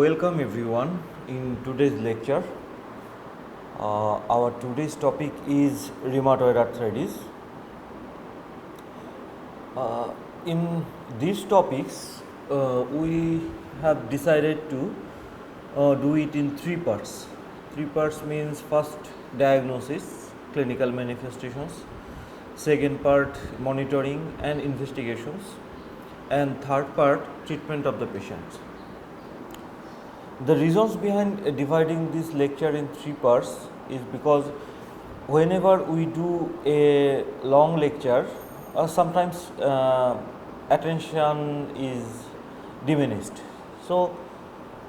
welcome everyone in today's lecture. Our today's topic is rheumatoid arthritis. In these topics, we have decided to do it in three parts. Three parts means first diagnosis, clinical manifestations, second part monitoring and investigations, and third part treatment of the patient. The reasons behind dividing this lecture in three parts is because whenever we do a long lecture, sometimes attention is diminished. So,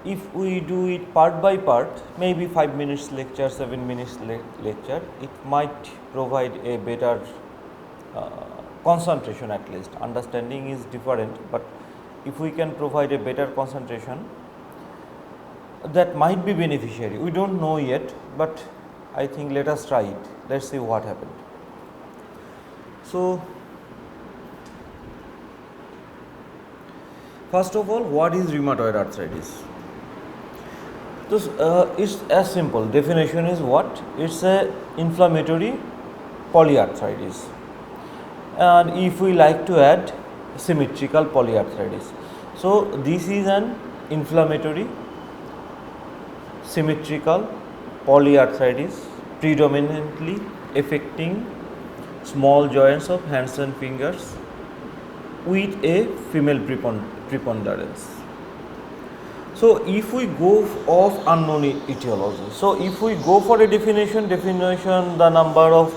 if we do it part by part, maybe 5 minutes lecture, 7 minutes lecture, it might provide a better concentration at least. Understanding is different, but if we can provide a better concentration, that might be beneficiary. We don't know yet, but I think let us try it. Let's see what happened. So, first of all, what is rheumatoid arthritis? So, it's as simple. Definition is what? It's a inflammatory polyarthritis. And if we like to add symmetrical polyarthritis. So, this is an inflammatory symmetrical polyarthritis predominantly affecting small joints of hands and fingers with a female preponderance. So, if we go of unknown etiology, so if we go for a definition, the number of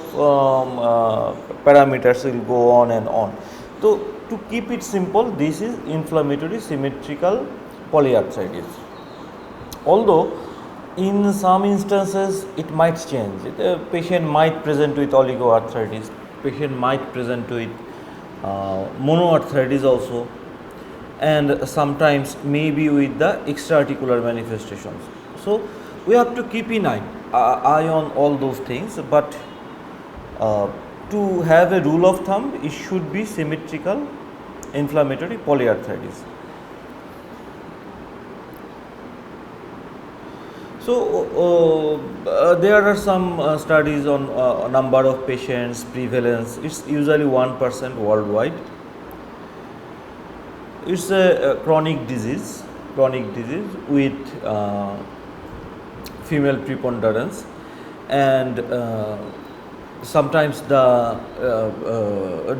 parameters will go on and on. So, to keep it simple, this is inflammatory symmetrical polyarthritis. Although in some instances it might change. The patient might present with oligoarthritis, patient might present with monoarthritis also, and sometimes maybe with the extra-articular manifestations. So, we have to keep an eye on all those things, but to have a rule of thumb, it should be symmetrical inflammatory polyarthritis. So, there are some studies on number of patients, prevalence. It's usually 1% worldwide. It's a chronic disease with female preponderance, and sometimes the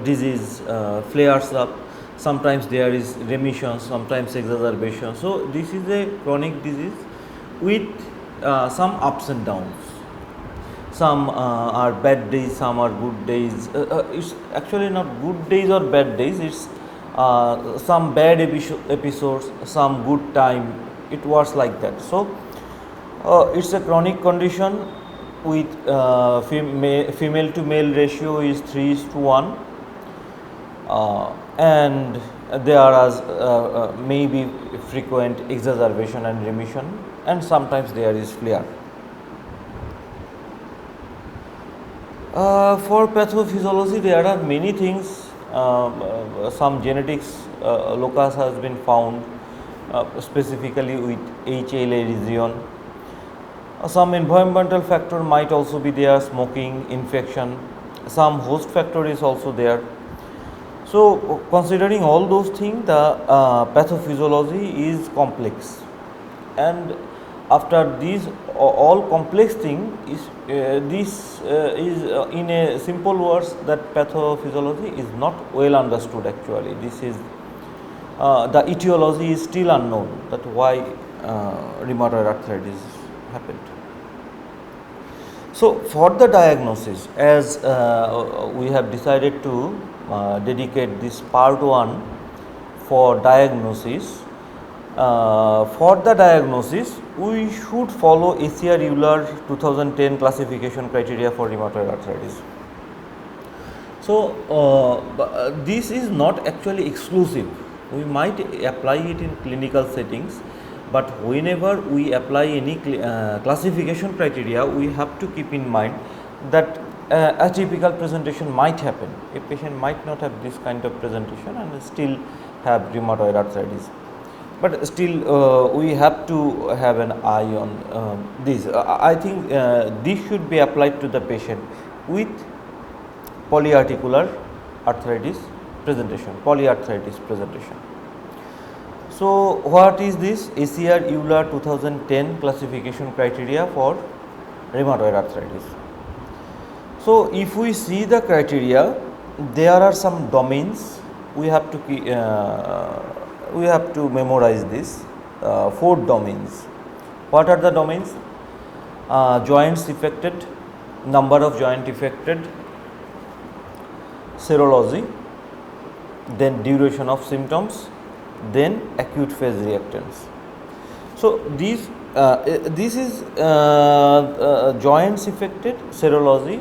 disease flares up. Sometimes there is remission, sometimes exacerbation. So, this is a chronic disease with some ups and downs. Some are bad days, some are good days. It's actually not good days or bad days, it's some bad episodes, some good time. It was like that. So, it's a chronic condition with female to male ratio is 3:1, and there are maybe frequent exacerbation and remission, and sometimes there is flare. For pathophysiology, there are many things. Some genetics locus has been found specifically with HLA region. Some environmental factor might also be there, smoking, infection. Some host factor is also there. So, considering all those things, the pathophysiology is complex, and after these all complex thing is this is in a simple words that pathophysiology is not well understood actually. This is the etiology is still unknown, that why rheumatoid arthritis happened. So, for the diagnosis, as we have decided to dedicate this part 1 for diagnosis. For the diagnosis, we should follow ACR Euler 2010 classification criteria for rheumatoid arthritis. So, this is not actually exclusive. We might apply it in clinical settings, but whenever we apply any classification criteria, we have to keep in mind that atypical presentation might happen. A patient might not have this kind of presentation and still have rheumatoid arthritis. but still we have to have an eye on this. I think this should be applied to the patient with polyarticular arthritis presentation, polyarthritis presentation. So, what is this ACR Euler 2010 classification criteria for rheumatoid arthritis? So, if we see the criteria, there are some domains we have to memorize this 4 domains. What are the domains? Joints affected, number of joint affected, serology, then duration of symptoms, then acute phase reactants. So, this is joints affected, serology,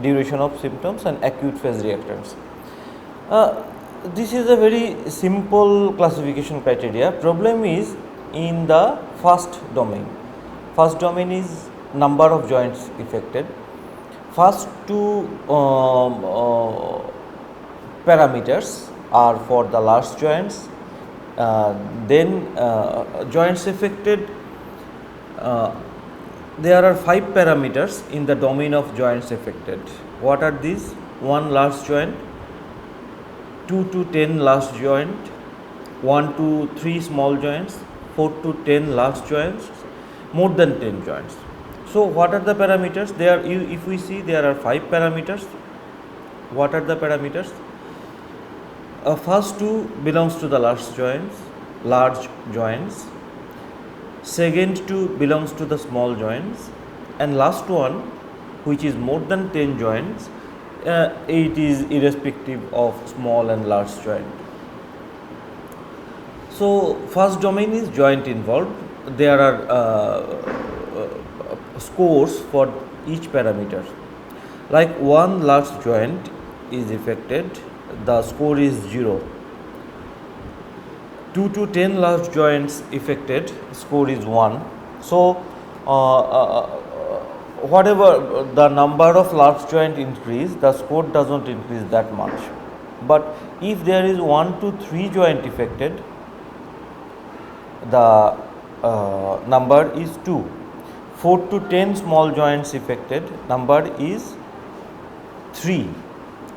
duration of symptoms and acute phase reactants. This is a very simple classification criteria. Problem is in the first domain. First domain is number of joints affected. First 2 parameters are for the large joints, then joints affected. There are 5 parameters in the domain of joints affected. What are these? 1 large joint, 2 to 10 large joint, 1 to 3 small joints, 4 to 10 large joints, more than 10 joints. So, what are the parameters? There, if we see, there are 5 parameters. What are the parameters? First 2 belongs to the large joints. Second 2 belongs to the small joints, and last one, which is more than 10 joints, it is irrespective of small and large joint. So, first domain is joint involved. There are scores for each parameter. Like 1 large joint is affected, the score is 0. 2 to 10 large joints affected, score is 1. So, whatever the number of large joint increase, the score does not increase that much. But if there is 1 to 3 joint affected, the number is 2. 4 to 10 small joints affected, number is 3,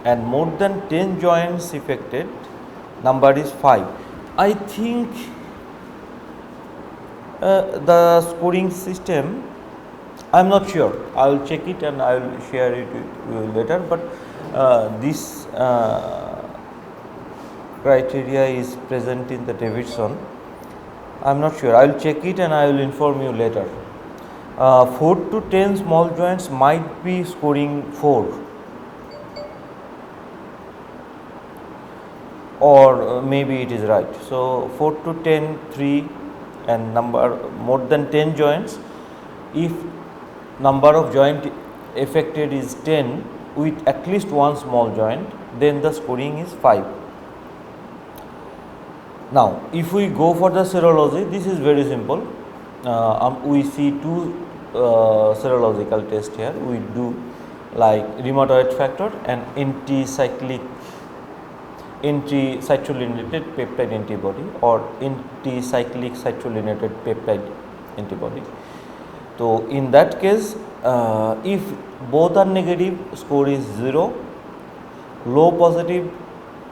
and more than 10 joints affected, number is 5. I think the scoring system, I am not sure, I will check it and I will share it with you later, but this criteria is present in the Davidson. I am not sure, I will check it and I will inform you later. 4 to 10 small joints might be scoring 4, or maybe it is right. So, 4 to 10, 3, and number more than 10 joints. If number of joint affected is 10 with at least one small joint, then the scoring is 5. Now, if we go for the serology, this is very simple. We see 2 serological tests here. We do like rheumatoid factor and anti-cytolinated peptide antibody or anti-cyclic cytolinated peptide antibody. So, in that case, if both are negative, score is 0, low positive,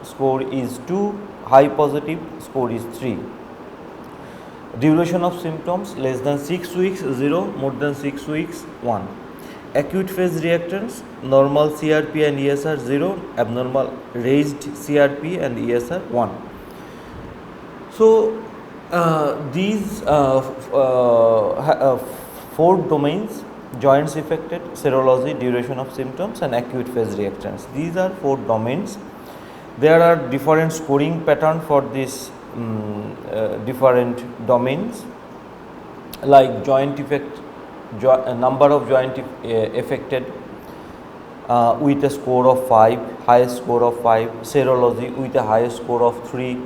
score is 2, high positive, score is 3. Duration of symptoms less than 6 weeks 0, more than 6 weeks 1. Acute phase reactants, normal CRP and ESR 0, abnormal raised CRP and ESR 1. So, these 4 domains: joints affected, serology, duration of symptoms and acute phase reactants. These are 4 domains. There are different scoring pattern for these different domains, like joint effect, number of joint affected with a score of 5, highest score of 5, serology with a highest score of 3,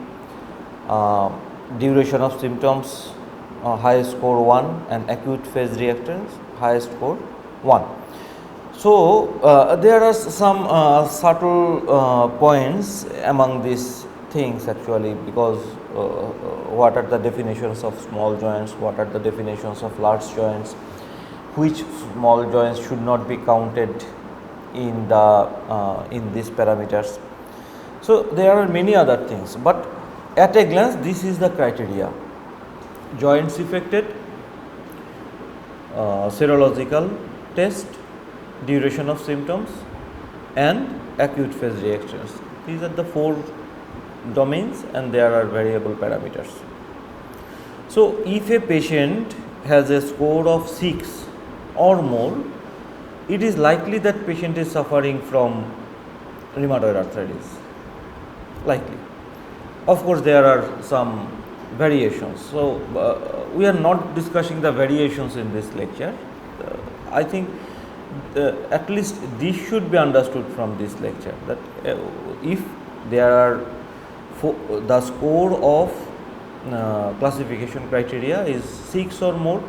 duration of symptoms highest score 1, and acute phase reactants highest score 1. So, there are some subtle points among these things actually, because what are the definitions of small joints, what are the definitions of large joints, which small joints should not be counted in these parameters. So there are many other things, but at a glance this is the criteria: joints affected, serological test, duration of symptoms, and acute phase reactions. These are the 4 domains, and there are variable parameters. So if a patient has a score of 6 or more, it is likely that patient is suffering from rheumatoid arthritis. Likely. Of course, there are some variations. So we are not discussing the variations in this lecture. I think at least this should be understood from this lecture, that if there are the score of classification criteria is 6 or more,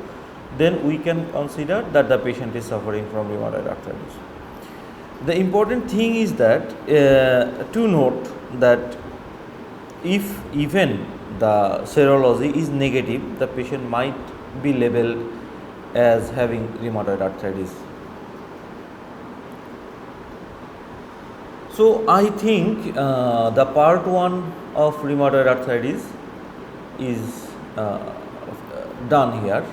then we can consider that the patient is suffering from rheumatoid arthritis. The important thing is that to note that if even the serology is negative, the patient might be labeled as having rheumatoid arthritis. So I think the part 1 of rheumatoid arthritis is done here.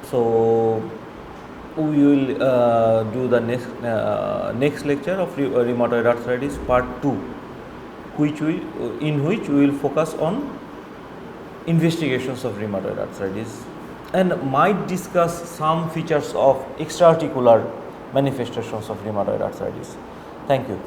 So we will do the next lecture of rheumatoid arthritis part 2, in which we will focus on investigations of rheumatoid arthritis and might discuss some features of extra-articular manifestations of rheumatoid arthritis. Thank you.